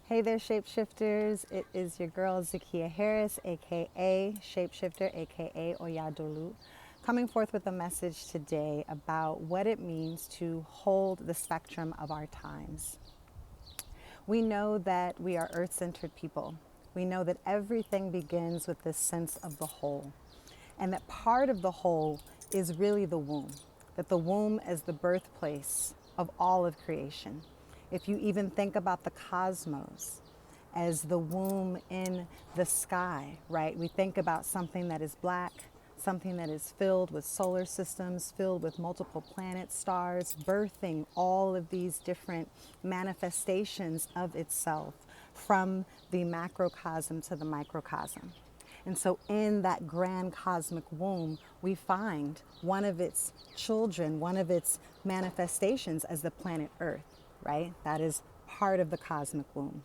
Hey there, shapeshifters. It is your girl Zakiya Harris, aka Shapeshifter, aka Oyadolu, coming forth with a message today about what it means to hold the spectrum of our times. We know that we are earth centered people. We know that everything begins with this sense of the whole, and that part of the whole is really the womb, that the womb is the birthplace of all of creation. If you even think about the cosmos as the womb in the sky, right? We think about something that is black, something that is filled with solar systems, filled with multiple planets, stars, birthing all of these different manifestations of itself from the macrocosm to the microcosm. And so, in that grand cosmic womb, we find one of its children, one of its manifestations as the planet Earth, right? That is part of the cosmic womb.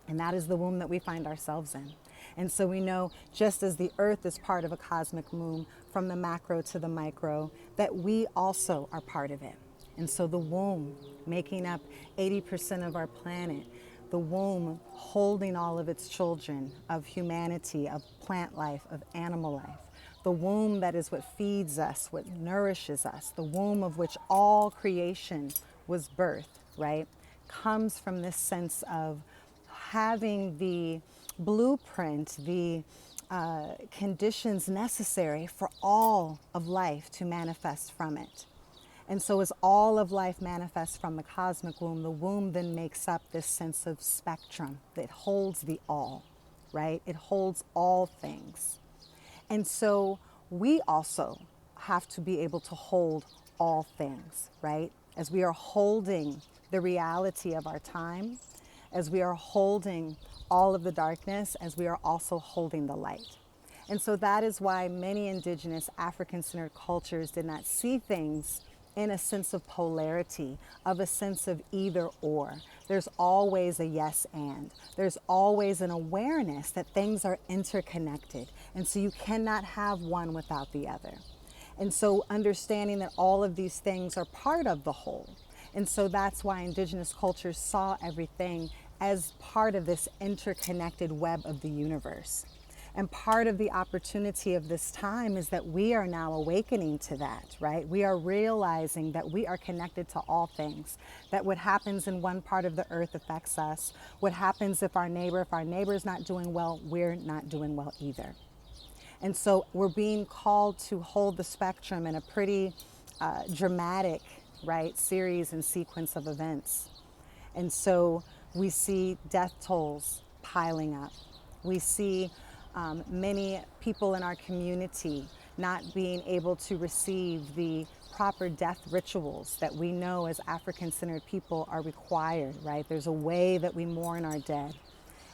And that is the womb that we find ourselves in. And so we know, just as the earth is part of a cosmic womb, from the macro to the micro, that we also are part of it. And so the womb, making up 80% of our planet, the womb holding all of its children of humanity, of plant life, of animal life. The womb that is what feeds us, what nourishes us, the womb of which all creation was birthed, right? Comes from this sense of having the blueprint, the conditions necessary for all of life to manifest from it. And so, as all of life manifests from the womb then makes up this sense of spectrum that holds the all, right? It holds all things. And so, we also have to be able to hold all things, right? As we are holding the reality of our time, as we are holding all of the darkness, as we are also holding the light. And so that is why many indigenous African-centered cultures did not see things in a sense of polarity, of a sense of either or. There's always a yes and. There's always an awareness that things are interconnected. And so you cannot have one without the other. And so understanding that all of these things are part of the whole. And so that's why indigenous cultures saw everything as part of this interconnected web of the universe. And part of the opportunity of this time is that we are now awakening to that, right? We are realizing that we are connected to all things, that what happens in one part of the earth affects us. What happens if our neighbor is not doing well, we're not doing well either. And so we're being called to hold the spectrum in a pretty dramatic, right, series and sequence of events. And so we see death tolls piling up. We see many people in our community not being able to receive the proper death rituals that we know as African-centered people are required, right? There's a way that we mourn our dead.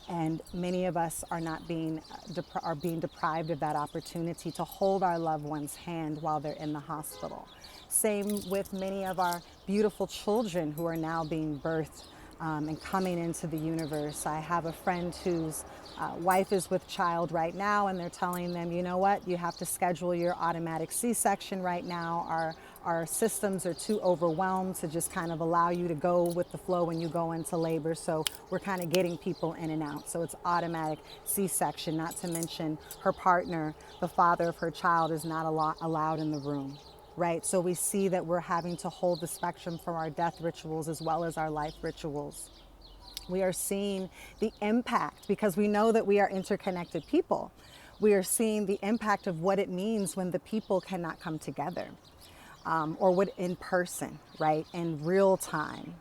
And many of us are not being deprived of that opportunity to hold our loved one's hand while they're in the hospital. Same with many of our beautiful children who are now being birthed and coming into the universe. I have a friend whose wife is with child right now, and they're telling them, you know what, you have to schedule your automatic C-section right now. Our systems are too overwhelmed to just kind of allow you to go with the flow when you go into labor. So we're kind of getting people in and out. So it's automatic C-section, not to mention her partner, the father of her child, is not allowed in the room. Right? So we see that we're having to hold the spectrum from our death rituals as well as our life rituals. We are seeing the impact, because we know that we are interconnected people. We are seeing the impact of what it means when the people cannot come together, or what in person, right? In real time.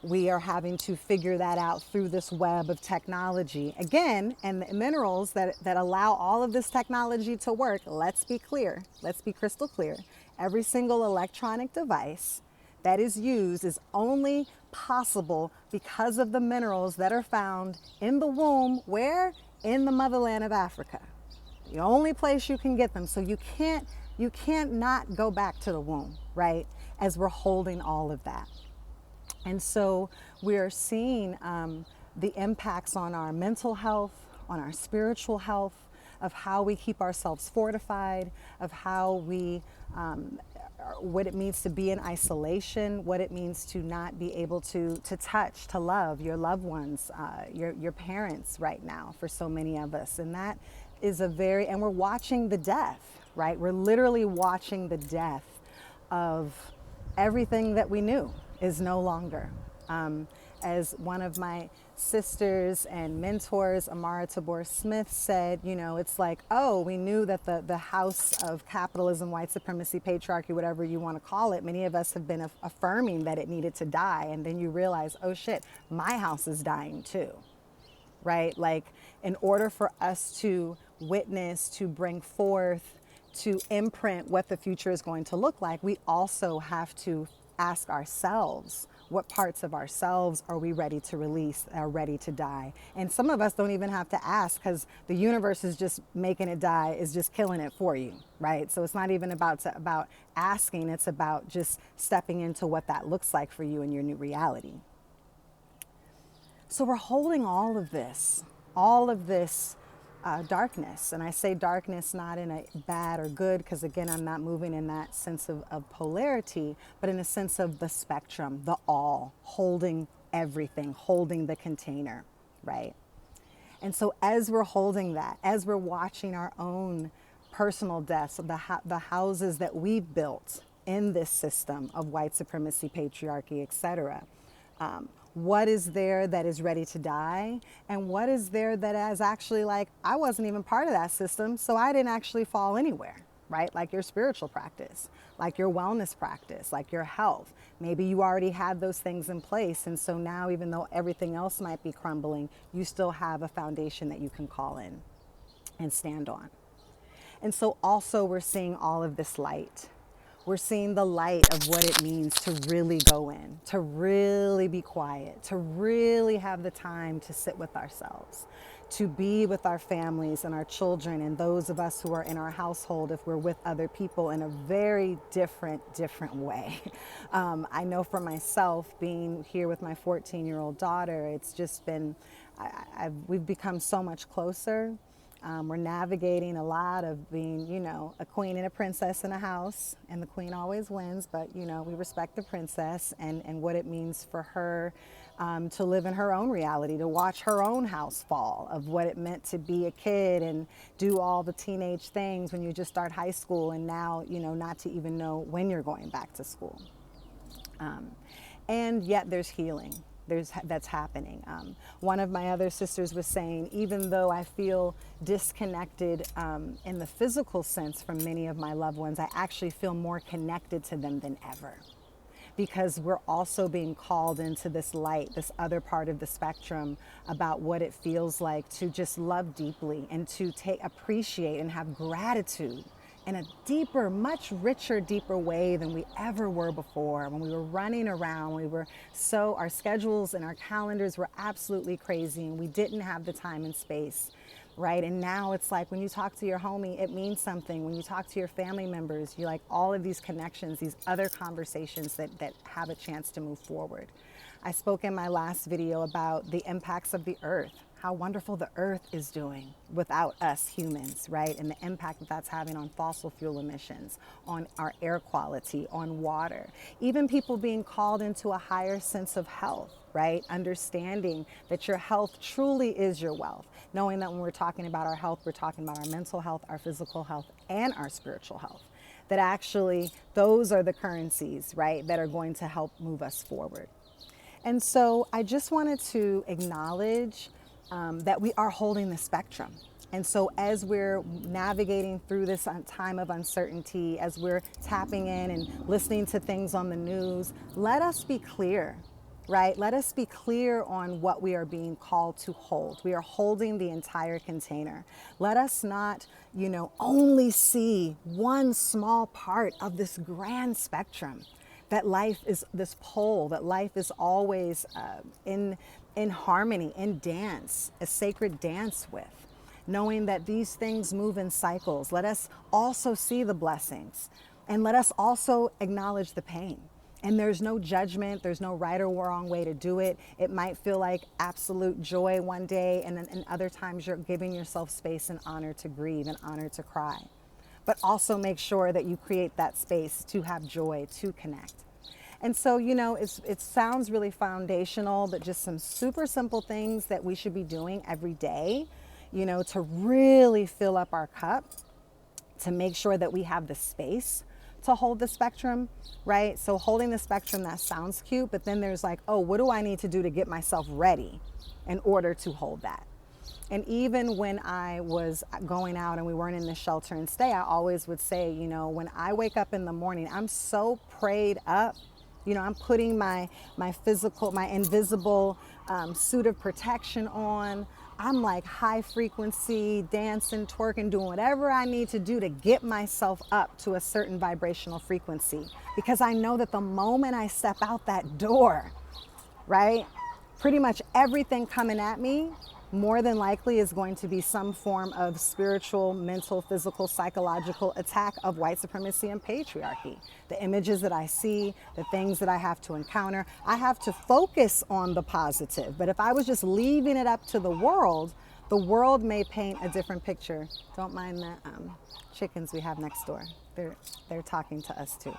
We are having to figure that out through this web of technology. Again, and the minerals that allow all of this technology to work, let's be clear, let's be crystal clear. Every single electronic device that is used is only possible because of the minerals that are found in the womb, where? In the motherland of Africa. The only place you can get them. So you can't not go back to the womb, right? As we're holding all of that. And so we are seeing the impacts on our mental health, on our spiritual health, of how we keep ourselves fortified, of how we what it means to be in isolation, what it means to not be able to touch, to love your loved ones, your parents right now for so many of us. And that is and we're watching the death, right? We're literally watching the death of everything that we knew is no longer. As one of my sisters and mentors, Amara Tabor Smith, said, it's like, oh, we knew that the house of capitalism, white supremacy, patriarchy, whatever you want to call it, many of us have been affirming that it needed to die. And then you realize, oh shit, my house is dying too, right? Like, in order for us to witness, to bring forth, to imprint what the future is going to look like, we also have to ask ourselves, what parts of ourselves are we ready to release, are ready to die? And some of us don't even have to ask, because the universe is just making it die, is just killing it for you, right? So it's not even about asking, it's about just stepping into what that looks like for you in your new reality. So we're holding all of this darkness. And I say darkness not in a bad or good, because again, I'm not moving in that sense of polarity, but in a sense of the spectrum, the all, holding everything, holding the container, right? And so as we're holding that, as we're watching our own personal deaths, the houses that we've built in this system of white supremacy, patriarchy, etc., what is there that is ready to die, and what is there that is actually like, I wasn't even part of that system, so I didn't actually fall anywhere, right? Like your spiritual practice, like your wellness practice, like your health. Maybe you already had those things in place, and so now, even though everything else might be crumbling, you still have a foundation that you can call in and stand on. And so also we're seeing all of this light. We're seeing the light of what it means to really go in, to really be quiet, to really have the time to sit with ourselves, to be with our families and our children and those of us who are in our household if we're with other people in a very different way. I know for myself, being here with my 14-year-old daughter, it's just been, we've become so much closer. We're navigating a lot of being, a queen and a princess in a house, and the queen always wins, but, we respect the princess and what it means for her to live in her own reality, to watch her own house fall, of what it meant to be a kid and do all the teenage things when you just start high school, and now, not to even know when you're going back to school. And yet there's healing. That's happening. One of my other sisters was saying, even though I feel disconnected in the physical sense from many of my loved ones, I actually feel more connected to them than ever, because we're also being called into this light, this other part of the spectrum, about what it feels like to just love deeply and to appreciate and have gratitude in a deeper, much richer, deeper way than we ever were before. When we were running around, our schedules and our calendars were absolutely crazy, and we didn't have the time and space, right? And now it's like, when you talk to your homie, it means something. When you talk to your family members, you like all of these connections, these other conversations that have a chance to move forward. I spoke in my last video about the impacts of the earth, how wonderful the earth is doing without us humans, right? And the impact that that's having on fossil fuel emissions, on our air quality, on water. Even people being called into a higher sense of health, right? Understanding that your health truly is your wealth. Knowing that when we're talking about our health, we're talking about our mental health, our physical health, and our spiritual health. That actually, those are the currencies, right, that are going to help move us forward. And so I just wanted to acknowledge that we are holding the spectrum. And so as we're navigating through this time of uncertainty, as we're tapping in and listening to things on the news, let us be clear, right? Let us be clear on what we are being called to hold. We are holding the entire container. Let us not, only see one small part of this grand spectrum. That life is this pole, that life is always in harmony, in dance, a sacred dance with. Knowing that these things move in cycles. Let us also see the blessings, and let us also acknowledge the pain. And there's no judgment, there's no right or wrong way to do it. It might feel like absolute joy one day, and then other times you're giving yourself space and honor to grieve and honor to cry. but also make sure that you create that space to have joy, to connect. And so, you know, it sounds really foundational, but just some super simple things that we should be doing every day, you know, to really fill up our cup, to make sure that we have the space to hold the spectrum, right? So holding the spectrum, that sounds cute, but then there's like, oh, what do I need to do to get myself ready in order to hold that? And even when I was going out and we weren't in the shelter and stay, I always would say, you know, when I wake up in the morning, I'm so prayed up. You know, I'm putting my invisible suit of protection on. I'm like high frequency, dancing, twerking, doing whatever I need to do to get myself up to a certain vibrational frequency. Because I know that the moment I step out that door, right, pretty much everything coming at me more than likely is going to be some form of spiritual, mental, physical, psychological attack of white supremacy and patriarchy. The images that I see, the things that I have to encounter, I have to focus on the positive. But if I was just leaving it up to the world may paint a different picture. Don't mind the chickens we have next door. They're talking to us too.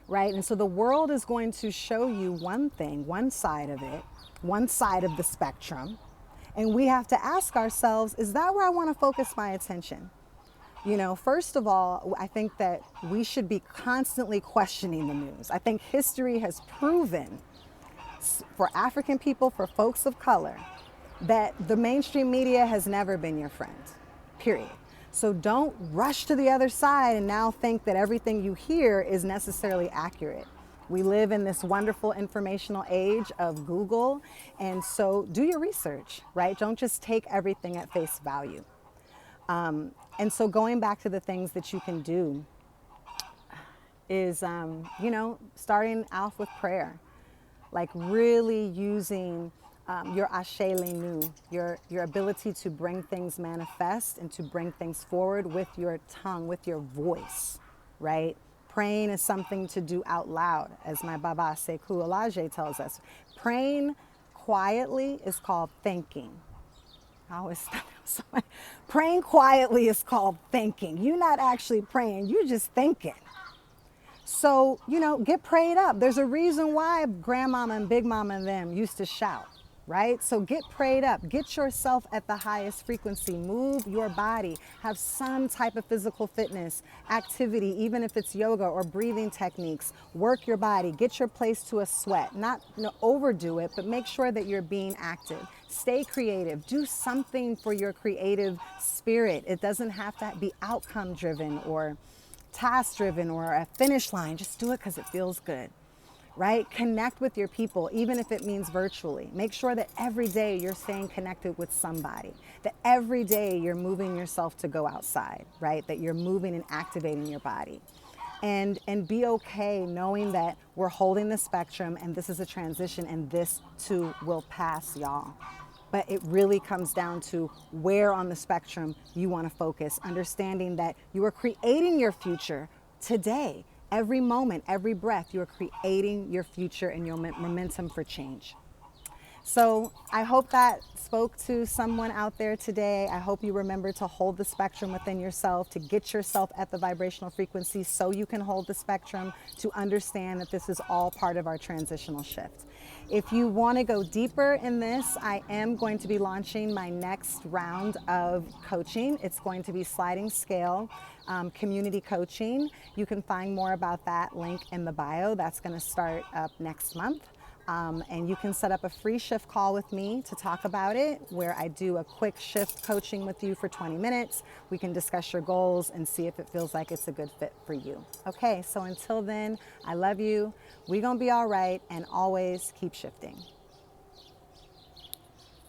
Right? And so the world is going to show you one thing, one side of it, one side of the spectrum. And we have to ask ourselves, is that where I want to focus my attention? You know, first of all, I think that we should be constantly questioning the news. I think history has proven for African people, for folks of color, that the mainstream media has never been your friend, period. So don't rush to the other side and now think that everything you hear is necessarily accurate. We live in this wonderful informational age of Google, and so do your research, right? Don't just take everything at face value. And so going back to the things that you can do is, you know, starting off with prayer, like really using your ashe lenu, your ability to bring things manifest and to bring things forward with your tongue, with your voice, right? Praying is something to do out loud, as my Baba Sekou Olaje tells us. Praying quietly is called thinking. I always thought praying quietly is called thinking. You're not actually praying, you're just thinking. So, you know, get prayed up. There's a reason why grandmama and big mama and them used to shout, right? So get prayed up, get yourself at the highest frequency, move your body, have some type of physical fitness activity, even if it's yoga or breathing techniques, work your body, get your place to a sweat, not overdo it, but make sure that you're being active. Stay creative, do something for your creative spirit. It doesn't have to be outcome driven or task driven or a finish line. Just do it because it feels good, right? Connect with your people, even if it means virtually. Make sure that every day you're staying connected with somebody, that every day you're moving yourself to go outside, right? That you're moving and activating your body. And be okay knowing that we're holding the spectrum and this is a transition and this too will pass, y'all. But it really comes down to where on the spectrum you want to focus, understanding that you are creating your future today. Every moment, every breath, you are creating your future and your momentum for change. So I hope that spoke to someone out there today. I hope you remember to hold the spectrum within yourself, to get yourself at the vibrational frequency so you can hold the spectrum, to understand that this is all part of our transitional shift. If you want to go deeper in this, I am going to be launching my next round of coaching. It's going to be sliding scale community coaching. You can find more about that link in the bio. That's going to start up next month. And you can set up a free shift call with me to talk about it, where I do a quick shift coaching with you for 20 minutes. We can discuss your goals and see if it feels like it's a good fit for you. Okay, so until then, I love you. We're going to be all right, and always keep shifting.